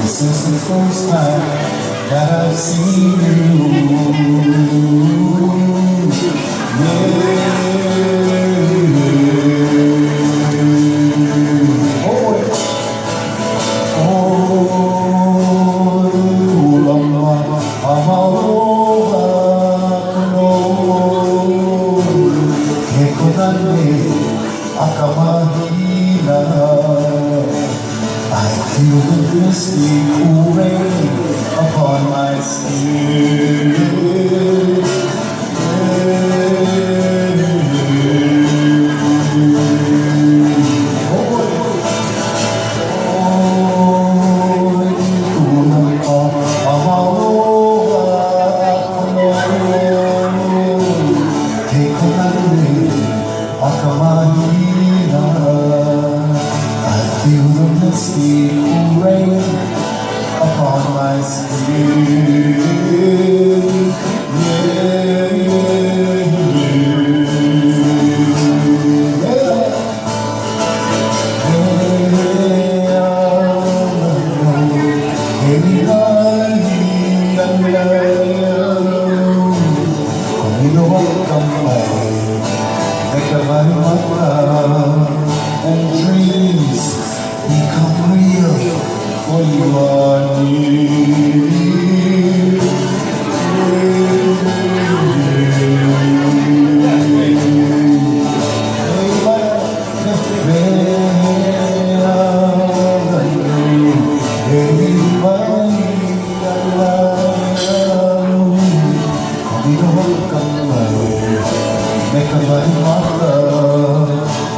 This is the first time that I've seen you. I feel the misty cool rain upon my skin. Feel the misty cool rain upon my skin. And dreams become real when you are near.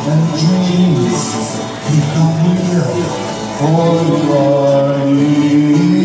And dreams become real for you are here.